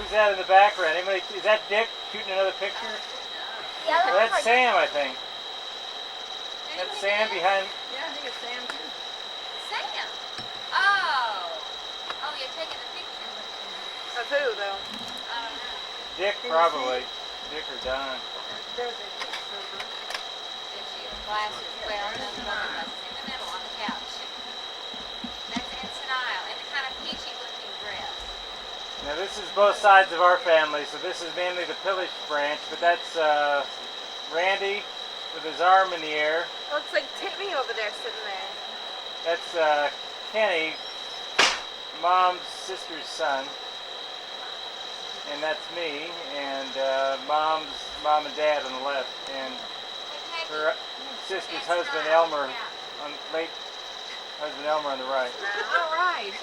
Who's that in the background? Anybody? Is that Dick shooting another picture? Yeah, Well, that's like Sam, I think. That's Sam behind. Yeah, I think it's Sam too. Sam. Oh. Oh, you're taking a picture. Of who though? I don't know. Dick, probably. Dick or Don. There's a server. Did she glasses? Well, no, the one that was in the middle on the couch. That's Ensign Isle in the kind of peachy looking dress. Now this is both sides of our family, so this is mainly the Pillish branch, but that's Randy with his arm in the air. looks like Timmy over there sitting there. That's Kenny, Mom's sister's son. And that's me, and mom and dad on the left, and her sister's husband Elmer, late husband Elmer on the right. All right.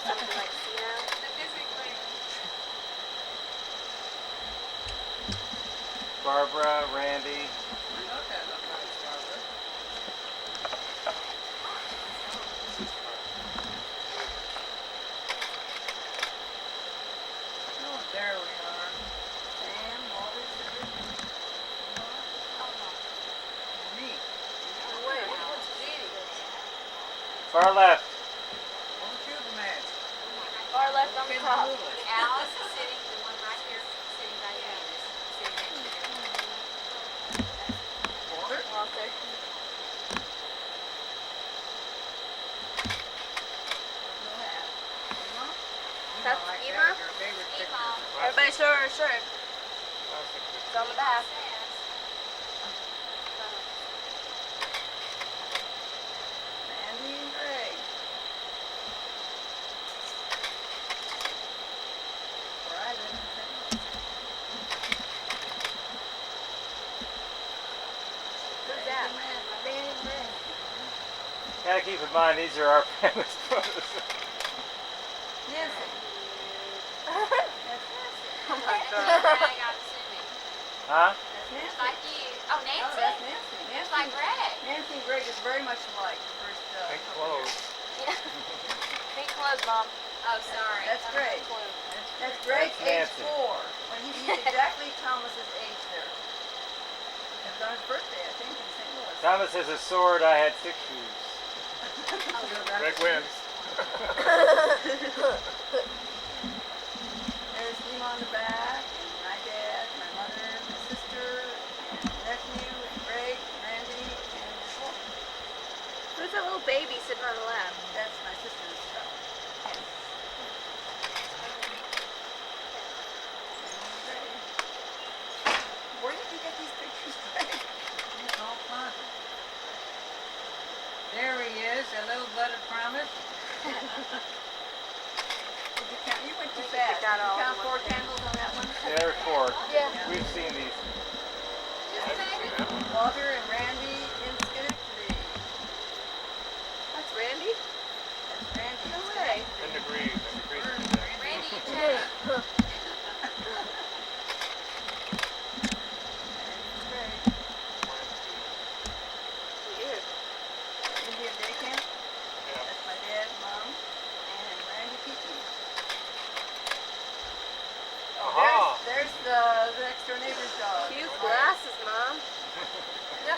Something like Cena. Barbara, Randy. There we are. Sam, Walter, Sugar. Neat. Wait, what's Judy? Far left. Won't you the match? Far left on the top. Alice is sitting, the one right here, sitting right here, is sitting next to her. Walter? Walter. That's Ema. Everybody show her shirt. It's on the back. Andy and Greg. Where I live in St. Louis. Who's that? Danny Gray. Gotta keep in mind these are our family photos. Nancy. Oh my Greg, god. I'm assuming. Huh? That's Nancy. Just like you. Oh, Oh, Nancy? that's Nancy. Just like Greg. Nancy and Greg is very much alike. The first, Pink couple clothes. years. Pink clothes, Mom. Oh, sorry. That's Greg. That's Greg, That's age Nancy. 4. When he's exactly Thomas's age there. It was on his birthday, I think, in St. Louis. Thomas has a sword. I had 6 shoes. Greg wins. There's him on the back, and my dad, my mother, my sister, and nephew, and Greg, and Randy, and Wolf. Who's that little baby sitting on the lap? That's my sister's child. Yes. Where did you get these pictures, Greg? It's all fun. There he is, a little butter promise. You went too fast. Did got you all count in 4 one thing. candles on that one? Yeah, there are 4. Yeah. We've seen these. Walter and Randy in Schenectady. That's Randy? That's Randy. No way. And degrees. Randy and Jenny. Weird. Indian Day Camp. That's my dad, mom, and Randy Kiki. Aha. There's the next door neighbor's dog. Cute glasses, Mom. I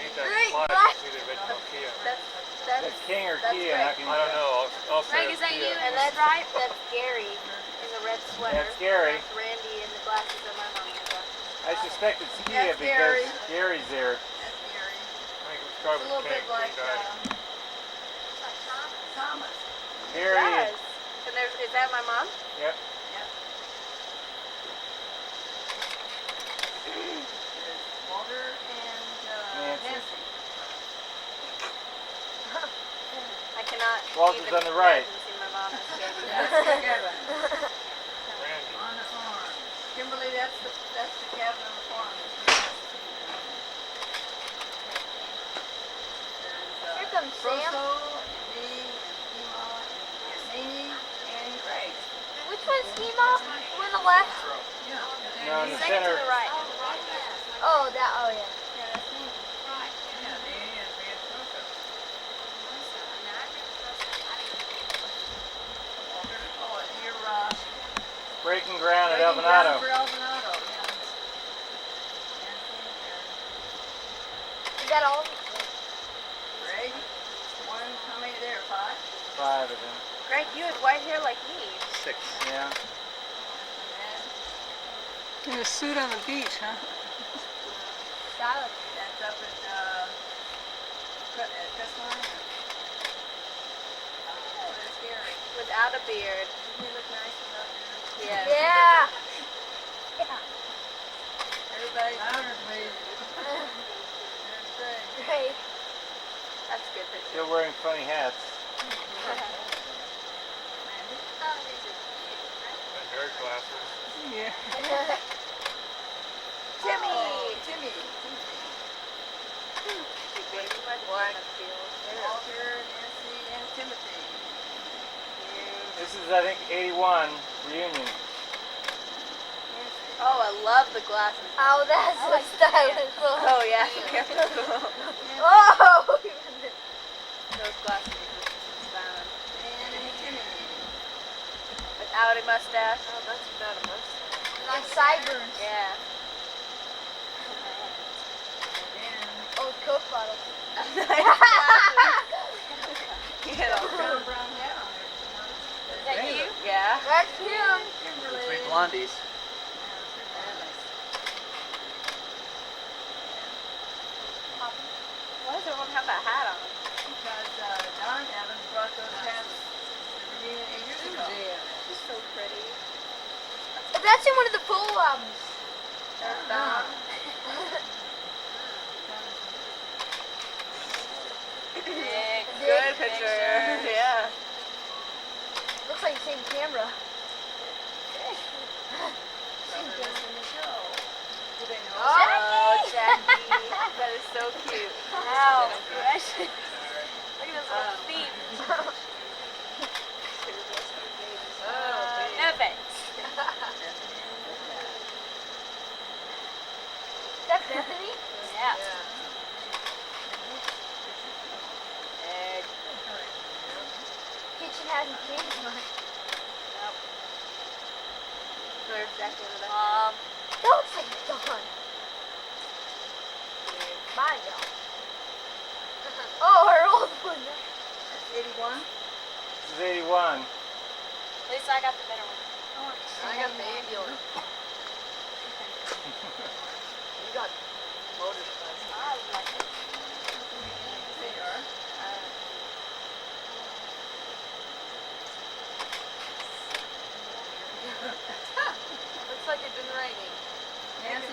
need that Great slide glass. to see the original Kia. That's That's King or that's Kia. Greg. How can you I don't tell? know. I'll say Greg, it's is that Kia. you? And that's right. That's Gary in the red sweater. That's Gary. That's Randy in the glasses that my mom has. I suspect it's Kia That's because Gary. Gary's there. That's Gary. I think it was It's started a with little bit King. like King died. Thomas. Gary. Yes. And is that my mom? Yep. Yep. There's Walter and Nancy. Nancy. I cannot. Walter's even on the right. imagine seeing my mom. That's Kevin, Randy. on the farm. Kimberly, that's the cabin on the farm. Here comes Sam. Froso, and me, and Ema, and Amy, and Greg. Which one's Ema? On the left? Yeah. No, in the Second center. to the right. Oh, that. Oh, yeah. Yeah, that's me. Yeah, the Indians being Froso. Walter, oh, you're Breaking ground at Breaking ground Alvanado. for Alvanado. Yeah. Is that all? Greg, one, how many there? 5? 5 of them. Greg, you had white hair like me. 6. Yeah. And In a suit on the beach, huh? Stylish. that's up at Crestline. Oh, there's Gary. Without a beard. Doesn't he look nice without your... Yeah. Yeah. Everybody, Louder, please. there's Greg. Great. That's a good picture. Still wearing funny hats. Mandy. Oh, these are cute, right? And nerd glasses. Yeah. Timmy. Oh, Timmy. What? Walter, Nancy, and Timothy. This is, I think, 81 reunion. Oh, I love the glasses. Oh, that's so stylish. Oh, yeah. Oh! Those glasses are stylish. And Timmy. Without a mustache. Oh, that's without a mustache. And sideburns. Yeah. And Old Coke bottle. You had all brown hat on Is that you? Yeah. That's him. Kimberly. Three blondies. Why does everyone have that hat on? Because Don Evans brought those hats to the reunion 8 years ago. She's so pretty. That's in one of the full albums. That's Don. Good picture. Yeah. Looks like the same camera. Same camera in the show. Do they know? Oh, Jackie. That is so cute. Wow. Look at those little feet. No thanks. That's Bethany? Yeah. Egg. Kitchen hasn't changed much. Nope. There's Jackie in the back. That looks like Dawn. Mine don't. Oh, her old one. That's 81. This is 81. At least I got the better one. I got the ambulance. You got motorcycles. I was like, They are. looks like it's been raining. Nancy.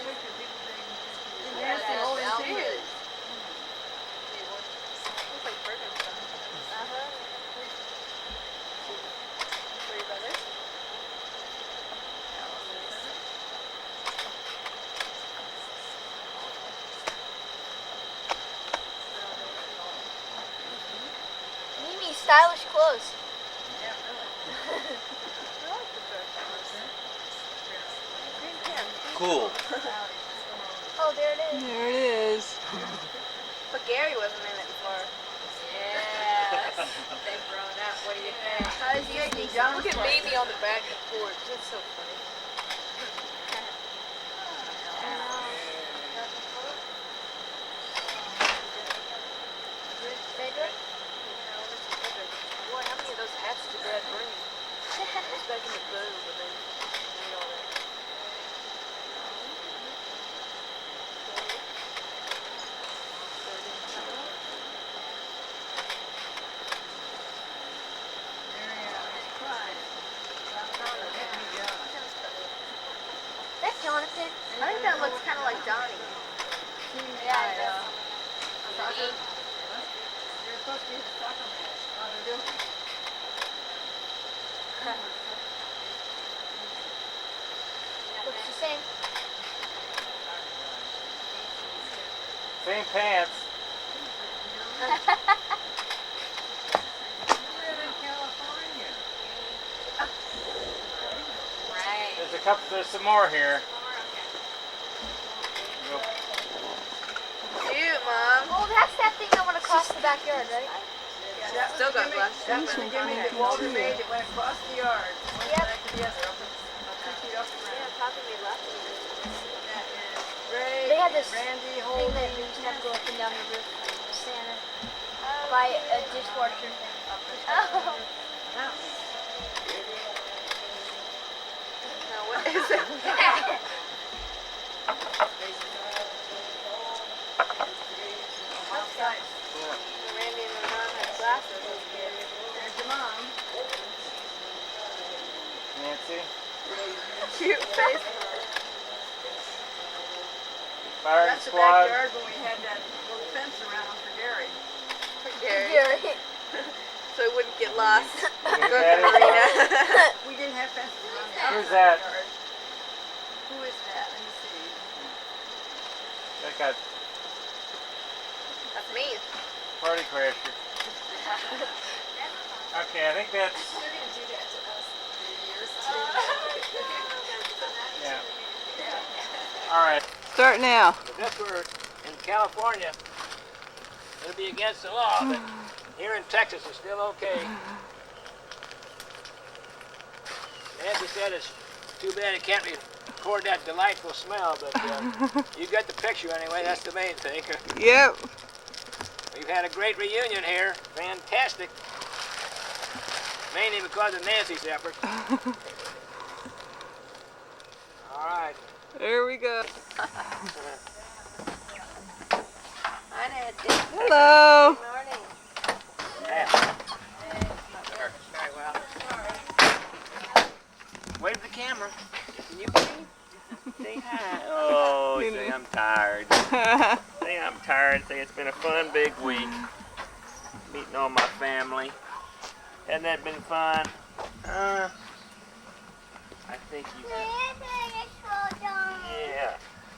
Yeah, Nancy that's holding Elvis. fingers. Looks like Burger stuff. Three brothers. Mimi, stylish clothes. Yeah, really. I like the dress. Green pants. Cool. Oh, there it is. There it is. But Gary wasn't in it before. Yes. They've grown up. What do you think? How does he think? Look at Mimi on the back of the porch. That's so funny. Cedric? Boy, how many of those hats did Dad bring? It was back in the boom, and then made all that. That's Jonathan. I think that looks kind of like Donnie. Yeah, it does. You're supposed to be the soccer man. Oh, they're doing it. Looks the same. Same pants. You live in California. Right. There's a couple. There's some more here. Go. Cute, Mom. Oh, that's that thing that went across the backyard, right? Yeah, that was Still the got gimmick. glasses. That was the gimmick that Walter made that went across the yard. One Yep. side to the other. Up the feet off the Yeah, ground. Papa made lots of them. That is Greg, They had this Randy, thing Holden, that you used to have to go up and down the roof, Santa. Oh, Buy a dishwasher thing. Oh. Mountain. No, what is it? Outside. Randy and my mom had glasses as kids. There's your mom. Nancy, Cute face. firing That's the squad. backyard when we had that little fence around for Gary. For Gary. So he wouldn't get lost. Is Go to that the his marina. We didn't have fences around the Who's outside that? yard. Who is that? Let me see. That got That's me. party crasher. Okay, I think that's. They're going to do that to us for years. Yeah. All right. Start now. If this were in California, it would be against the law, but here in Texas it's still okay. Nancy said it's too bad it can't record that delightful smell, but you got the picture anyway, that's the main thing. Yep. We've had a great reunion here, fantastic. Mainly because of Nancy's efforts. All right. There we go. Hi, Nancy. Hello. Good morning. Yeah. Very well. Wave the camera. Can you wave? Say hi. Oh, say I'm tired. Say I'm tired. Say it's been a fun big week. Meeting all my family. Hasn't that been fun? I think you can. Yeah.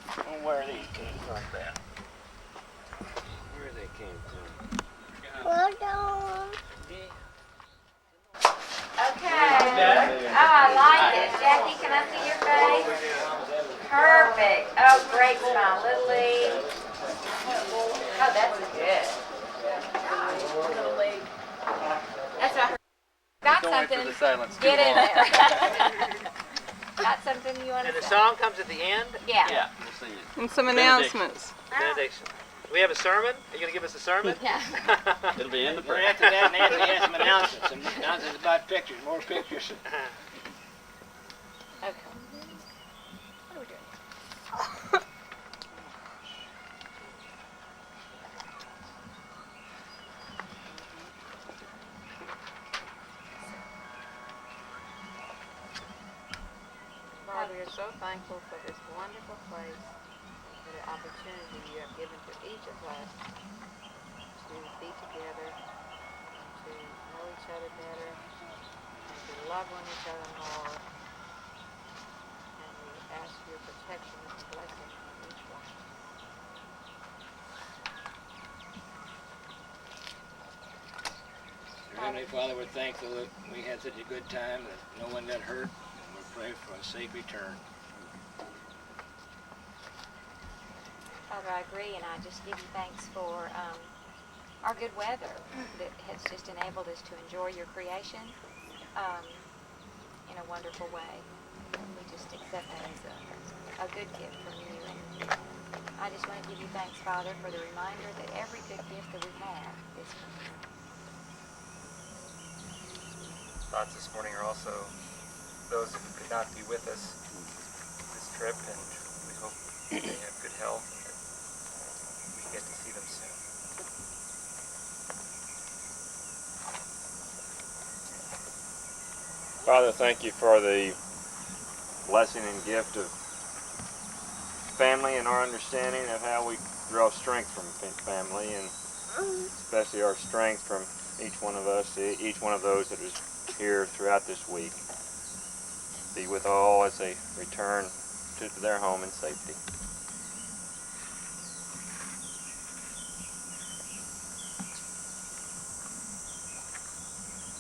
I don't know where these came from there. Where they came from. Okay. Oh, I like it. Jackie, can I see your face? Perfect. Oh, great smile. Lily. Oh, that's good. That's what I heard. Got something. silence. Get in there. Got something you want to And the say? song comes at the end? Yeah. We'll sing it. And some announcements. Benediction. Do we have a sermon? Are you going to give us a sermon? Yeah. It'll be in the prayer. After that, Nancy has some announcements. Some announcements about pictures, more pictures. Okay. What are we doing? Lord, we are so thankful for this wonderful place, for the opportunity you have given to each of us to be together, to know each other better, and to love one another more. And we ask your protection and blessing on each one. Heavenly Father, we're thankful that we had such a good time, that no one got hurt, and we're praying for a safe return. Father, I agree, and I just give you thanks for our good weather that has just enabled us to enjoy your creation in a wonderful way. We just accept that as a good gift from you. And I just want to give you thanks, Father, for the reminder that every good gift that we have is from you. Thoughts this morning are also those who could not be with us this trip, and we hope they have good health and that we get to see them soon. Father, thank you for the blessing and gift of family and our understanding of how we draw strength from family, and especially our strength from each one of us, each one of those that is here throughout this week. Be with all as they return to their home in safety.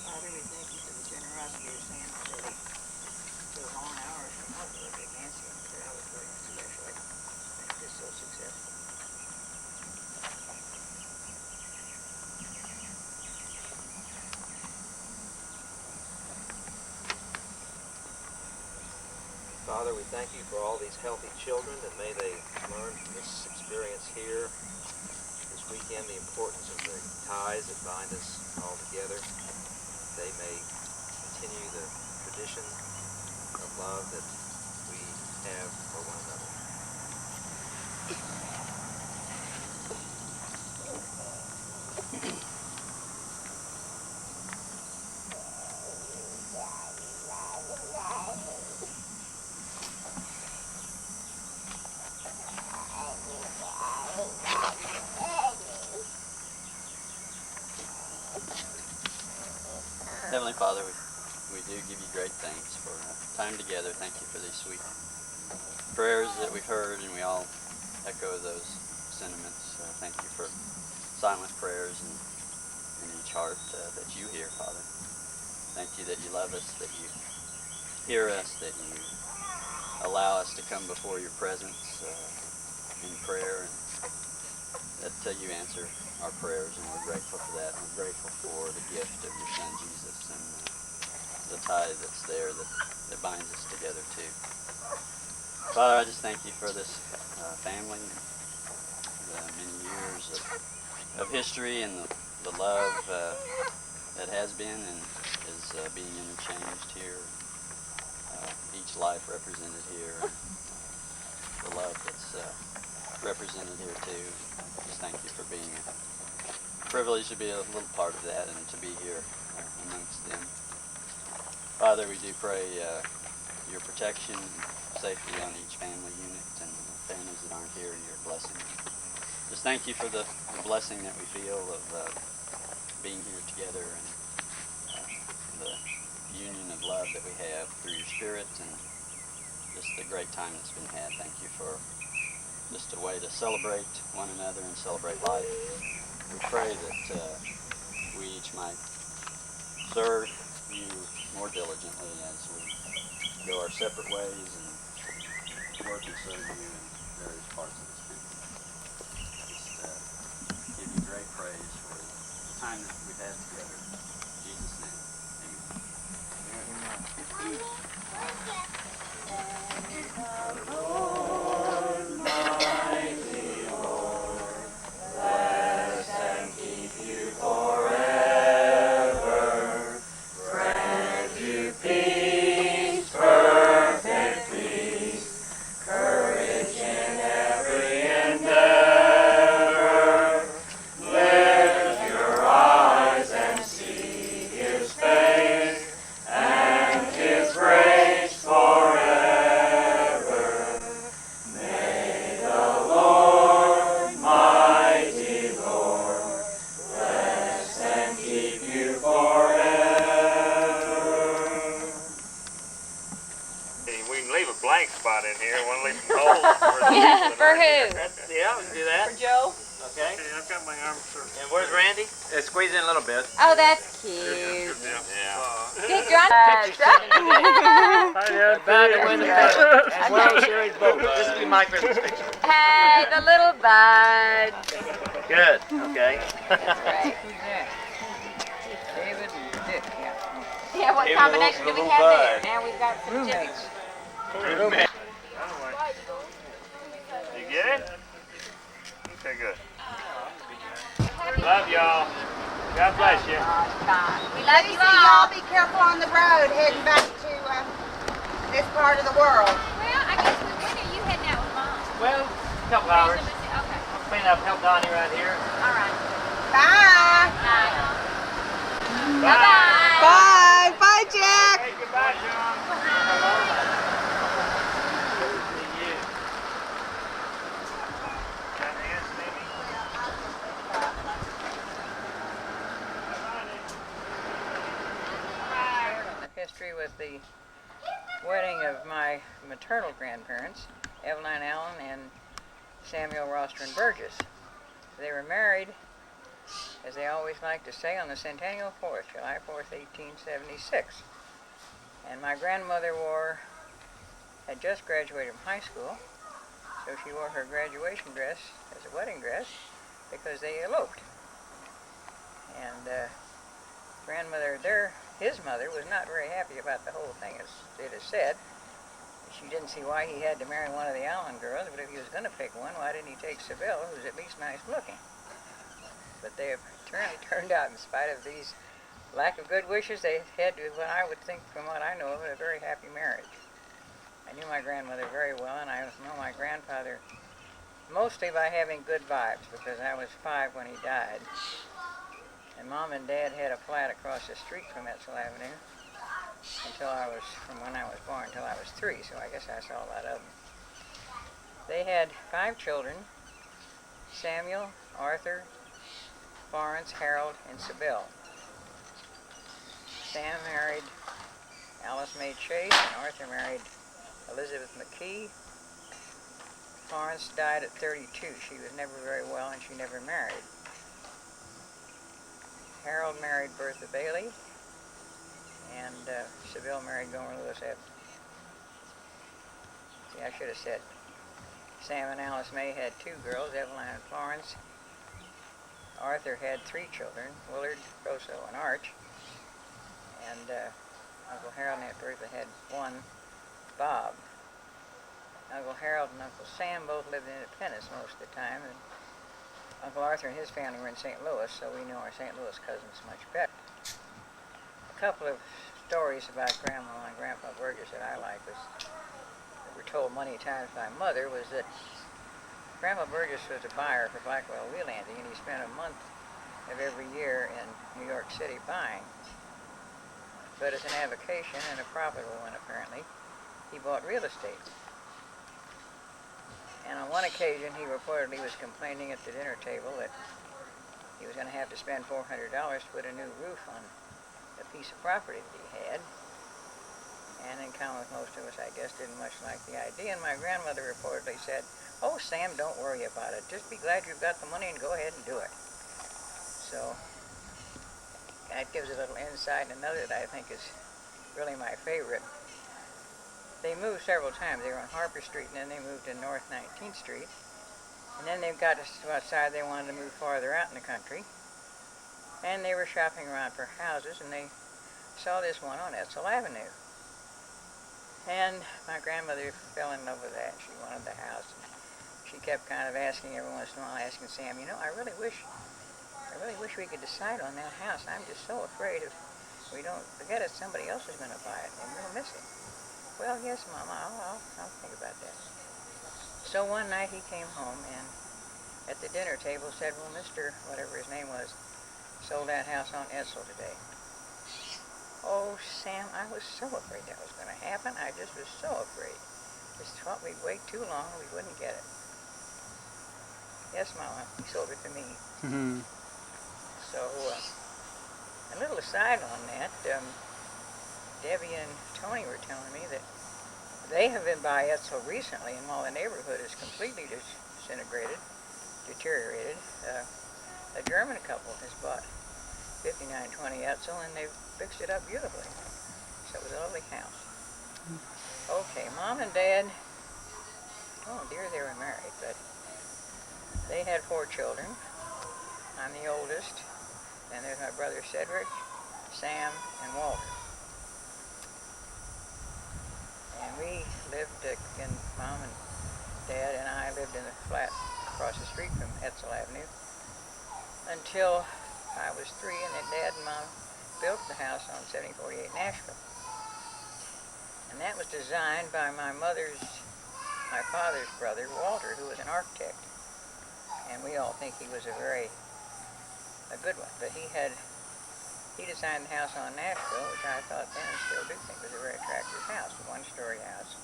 Father, we thank you for the generosity of Sam today. For the long hours from work, look at Nancy and Carol was working especially. Make this so successful. Father, we thank you for all these healthy children, and may they learn from this experience here this weekend the importance of the ties that bind us all together. They may continue the tradition of love that we have for one another. Heavenly Father, we do give you great thanks for time together. Thank you for these sweet prayers that we've heard, and we all echo those sentiments. Thank you for silent prayers in each heart that you hear, Father. Thank you that you love us, that you hear us, that you allow us to come before your presence in prayer, and that you answer our prayers, and we're grateful for that. We're grateful for the gift of your Son, Jesus, and the tie that's there that binds us together, too. Father, I just thank you for this family, and the many years of history, and the love that has been and is being interchanged here. Each life represented here, the love that's represented here, too. Just thank you for being a privilege to be a little part of that and to be here amongst them. Father, we do pray your protection and safety on each family unit and families that aren't here, your blessing. Just thank you for the blessing that we feel of being here together, and the union of love that we have through your Spirit, and just the great time that's been had. Thank you for just a way to celebrate one another and celebrate life. We pray that we each might serve you more diligently as we go our separate ways and work and serve you in various parts of this country. Just give you great praise for the time that we've had together. In Jesus' name, amen. For who? Yeah, we can do that. For Joe? Okay. I've got my arms circled. And where's Randy? Squeeze in a little bit. Oh, that's cute. Yeah. Big John. About to win the bet. And World Series boat. This will be my Christmas picture. Hey, the little bud. Good. Okay. Right. Who's that? David and Dick, yeah. Yeah, what combination do we have there? Now we've got some Roommates. chips. You get it? Okay, good. Love y'all. God bless you. We love you all. Y'all be careful on the road heading back to this part of the world. Well, I guess when are you heading out with Mom? Well, a couple hours. Okay. I'll clean up, help Donnie right here. All right. Bye. Bye. Bye-bye. Bye. Bye, Jack. Hey, goodbye, John. See you. Got an answer, maybe? The history with the wedding of my maternal grandparents, Eveline Allen and Samuel Rostron Burgess. They were married, as they always like to say, on the Centennial 4th, July 4th, 1876. And my grandmother had just graduated from high school, so she wore her graduation dress as a wedding dress because they eloped. And grandmother, his mother, was not very happy about the whole thing, as it is said. she didn't see why he had to marry one of the Allen girls, but if he was going to pick one, why didn't he take Sybil, who's at least nice looking? But they apparently turned out, in spite of these lack of good wishes, they had to, what I would think, from what I know of it, a very happy marriage. I knew my grandmother very well, and I know my grandfather mostly by having good vibes, because I was 5 when he died. And Mom and Dad had a flat across the street from Etzel Avenue from when I was born until I was 3, so I guess I saw a lot of them. They had 5 children: Samuel, Arthur, Florence, Harold, and Sybil. Sam married Alice Mae Chase, and Arthur married Elizabeth McKee. Florence died at 32. She was never very well, and she never married. Harold married Bertha Bailey, and Sybil married Gomer Lewis Evans. See, I should have said Sam and Alice Mae had 2 girls, Eveline and Florence. Arthur had 3 children, Willard, Rosso, and Arch. And Uncle Harold and Aunt Bertha had 1, Bob. Uncle Harold and Uncle Sam both lived in Independence most of the time, and Uncle Arthur and his family were in St. Louis, so we know our St. Louis cousins much better. A couple of stories about Grandma and Grandpa Burgess that I like that were told many times by Mother was that Grandpa Burgess was a buyer for Blackwell Wheel Landing, and he spent a month of every year in New York City buying. But as an avocation, and a profitable one apparently, he bought real estate. And on one occasion, he reportedly was complaining at the dinner table that he was going to have to spend $400 to put a new roof on a piece of property that he had. And in common with most of us, I guess, didn't much like the idea. And my grandmother reportedly said, "Oh, Sam, don't worry about it. Just be glad you've got the money and go ahead and do it." So that gives a little insight. And another that I think is really my favorite. They moved several times. They were on Harper Street, and then they moved to North 19th Street. And then they got to outside. They wanted to move farther out in the country. And they were shopping around for houses, and they saw this one on Etzel Avenue. And my grandmother fell in love with that. She wanted the house. She kept kind of asking every once in a while, asking Sam, "You know, I really wish we could decide on that house. I'm just so afraid if we don't forget it, somebody else is going to buy it, and we'll miss it." "Well, yes, Mama, I'll think about that." So one night he came home and at the dinner table said, "Well, Mr. whatever his name was, sold that house on Etzel today." Oh, Sam, I was so afraid that was going to happen. I just was so afraid. Just thought we'd wait too long and we wouldn't get it. "Yes, Mama, he sold it to me." Mm-hmm. So, a little aside on that, Debbie and Tony were telling me that they have been by Etzel recently, and while the neighborhood is completely disintegrated, deteriorated, a German couple has bought 5920 Etzel, and they've fixed it up beautifully. So it was a lovely house. Okay, Mom and Dad, oh dear, they were married, but they had 4 children. I'm the oldest, and there's my brother Cedric, Sam, and Walter. And we lived in, Mom and Dad and I lived in a flat across the street from Etzel Avenue until I was 3, and then Dad and Mom built the house on 7048 Nashville. And that was designed by my father's brother, Walter, who was an architect. And we all think he was a good one. But he designed the house on Nashville, which I thought then and still do think was a very attractive house, a 1-story house.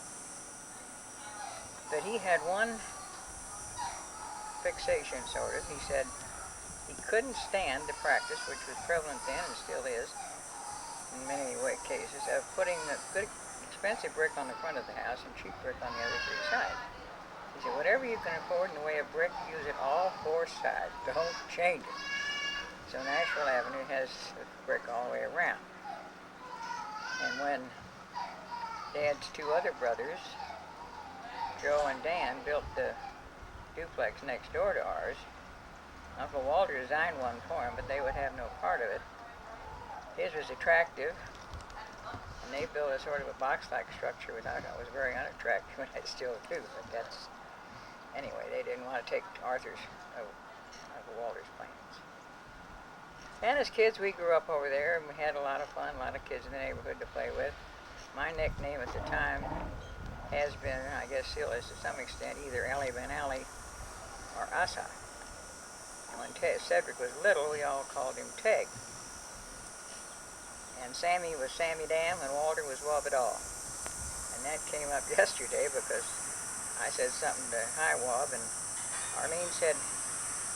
But he had one fixation, sort of. He said he couldn't stand the practice, which was prevalent then and still is, in many cases, of putting the good, expensive brick on the front of the house and cheap brick on the other 3 sides. He said, whatever you can afford in the way of brick, use it all 4 sides. Don't change it. So Nashville Avenue has brick all the way around. And when Dad's 2 other brothers, Joe and Dan, built the duplex next door to ours, Uncle Walter designed one for him, but they would have no part of it. His was attractive, And they built a sort of a box-like structure, which I thought was very unattractive, and I still do, but that's, anyway, they didn't want to take Arthur's, Walter's plans. And as kids, we grew up over there, and we had a lot of fun, a lot of kids in the neighborhood to play with. My nickname at the time has been, I guess still is to some extent, either Ellie Ben Ellie or Asa. And when Cedric was little, we all called him Teg. And Sammy was Sammy Dam, and Walter was Wobbedaw. And that came up yesterday because I said something to Hi Wob, and Arlene said,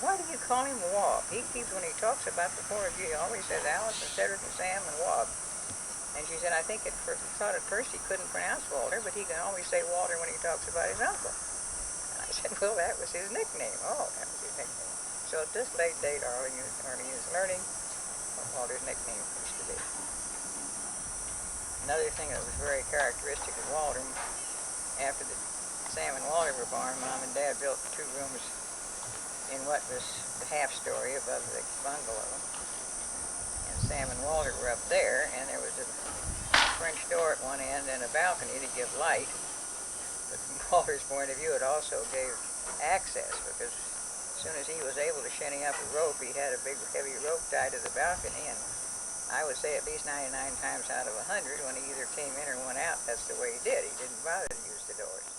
"Why do you call him Wob? He keeps, when he talks about the four of you, he always says Alice and Cedric and Sam and Wob." And she said, "I think thought at first he couldn't pronounce Walter, but he can always say Walter when he talks about his uncle." And I said, "Well, that was his nickname." Oh, that was his nickname. So at this late date, Arlene is learning what Walter's nickname used to be. Another thing that was very characteristic of Walter, after Sam and Walter were born, Mom and Dad built 2 rooms in what was the half-story above the bungalow. And Sam and Walter were up there, and there was a French door at one end and a balcony to give light. But from Walter's point of view, it also gave access, because as soon as he was able to shinny up a rope, he had a big, heavy rope tied to the balcony, and I would say at least 99 times out of 100, when he either came in or went out, that's the way he did. He didn't bother to use the doors.